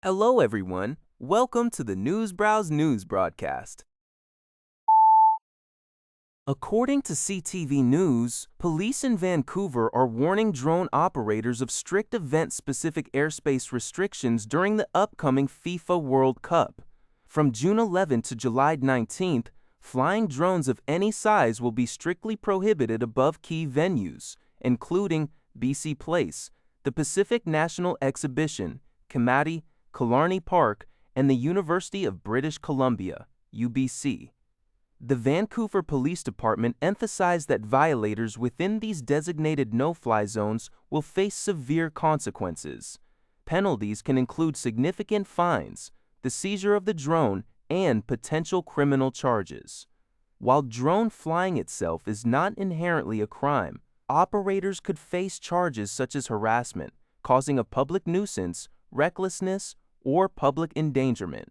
Hello, everyone. Welcome to the Newsbrowse News broadcast. According to CTV News, police in Vancouver are warning drone operators of strict event-specific airspace restrictions during the upcoming FIFA World Cup. From June 11 to July 19th, flying drones of any size will be strictly prohibited above key venues, including BC Place, the Pacific National Exhibition, Kamati, Killarney Park, and the University of British Columbia, UBC. The Vancouver Police Department emphasized that violators within these designated no-fly zones will face severe consequences. Penalties can include significant fines, the seizure of the drone, and potential criminal charges. While drone flying itself is not inherently a crime, operators could face charges such as harassment, causing a public nuisance, recklessness, or public endangerment.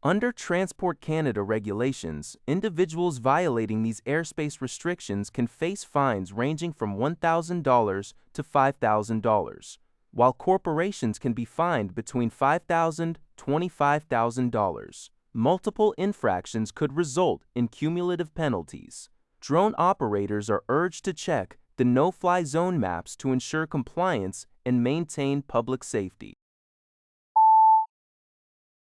Under Transport Canada regulations, individuals violating these airspace restrictions can face fines ranging from $1,000 to $5,000, while corporations can be fined between $5,000 to $25,000. Multiple infractions could result in cumulative penalties. Drone operators are urged to check the no-fly zone maps to ensure compliance and maintain public safety.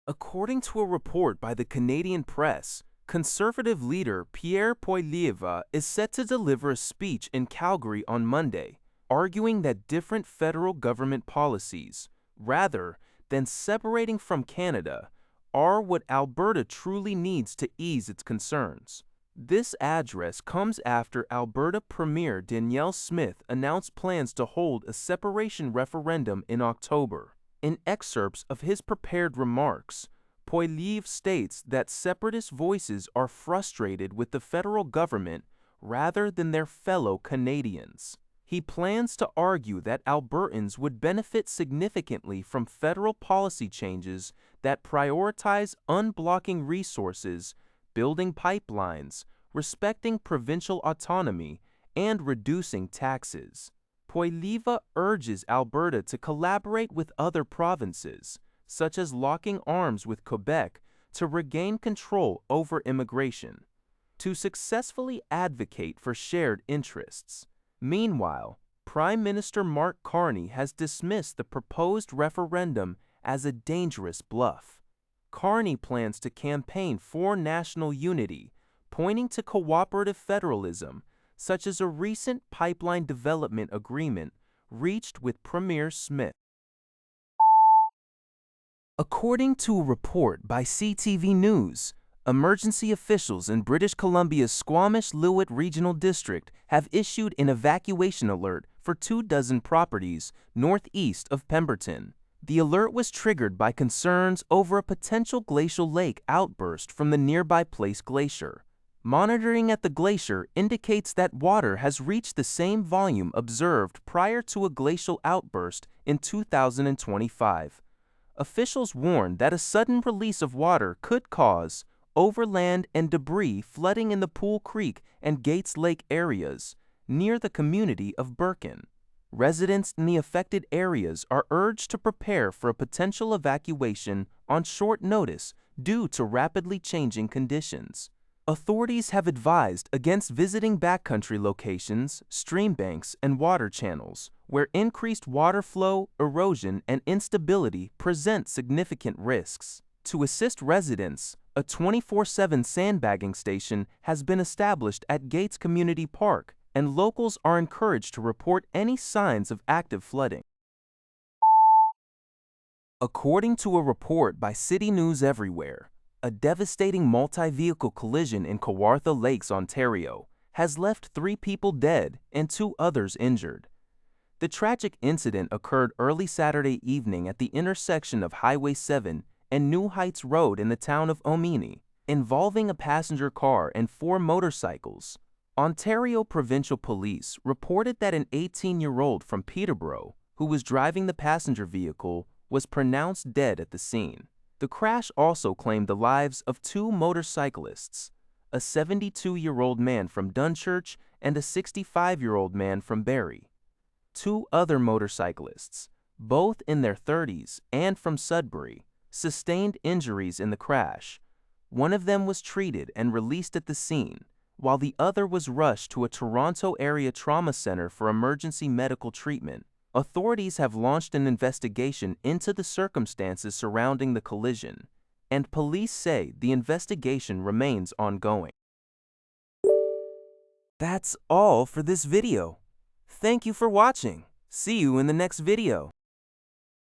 According to a report by the Canadian Press, Conservative leader Pierre Poilievre is set to deliver a speech in Calgary on Monday, arguing that different federal government policies, rather than separating from Canada, are what Alberta truly needs to ease its concerns. This address comes after Alberta Premier Danielle Smith announced plans to hold a separation referendum in October. In excerpts of his prepared remarks, Poilievre states that separatist voices are frustrated with the federal government rather than their fellow Canadians. He plans to argue that Albertans would benefit significantly from federal policy changes that prioritize unblocking resources, building pipelines, respecting provincial autonomy, and reducing taxes. Poilievre urges Alberta to collaborate with other provinces, such as locking arms with Quebec, to regain control over immigration, to successfully advocate for shared interests. Meanwhile, Prime Minister Mark Carney has dismissed the proposed referendum as a dangerous bluff. Carney plans to campaign for national unity, pointing to cooperative federalism, such as a recent pipeline development agreement reached with Premier Smith. According to a report by CTV News, emergency officials in British Columbia's Squamish-Lillooet Regional District have issued an evacuation alert for 24 properties northeast of Pemberton. The alert was triggered by concerns over a potential glacial lake outburst from the nearby Place Glacier. Monitoring at the glacier indicates that water has reached the same volume observed prior to a glacial outburst in 2025. Officials warned that a sudden release of water could cause overland and debris flooding in the Pool Creek and Gates Lake areas near the community of Birken. Residents in the affected areas are urged to prepare for a potential evacuation on short notice due to rapidly changing conditions. Authorities have advised against visiting backcountry locations, stream banks, and water channels, where increased water flow, erosion, and instability present significant risks. To assist residents, a 24/7 sandbagging station has been established at Gates Community Park, and locals are encouraged to report any signs of active flooding. According to a report by City News Everywhere, a devastating multi-vehicle collision in Kawartha Lakes, Ontario, has left 3 people dead and 2 others injured. The tragic incident occurred early Saturday evening at the intersection of Highway 7 and New Heights Road in the town of Omini, involving a passenger car and 4 motorcycles. Ontario Provincial Police reported that an 18-year-old from Peterborough, who was driving the passenger vehicle, was pronounced dead at the scene. The crash also claimed the lives of 2 motorcyclists, a 72-year-old man from Dunchurch and a 65-year-old man from Barrie. 2 other motorcyclists, both in their 30s and from Sudbury, sustained injuries in the crash. One of them was treated and released at the scene, while the other was rushed to a Toronto area trauma center for emergency medical treatment. Authorities have launched an investigation into the circumstances surrounding the collision, and police say the investigation remains ongoing. That's all for this video. Thank you for watching. See you in the next video.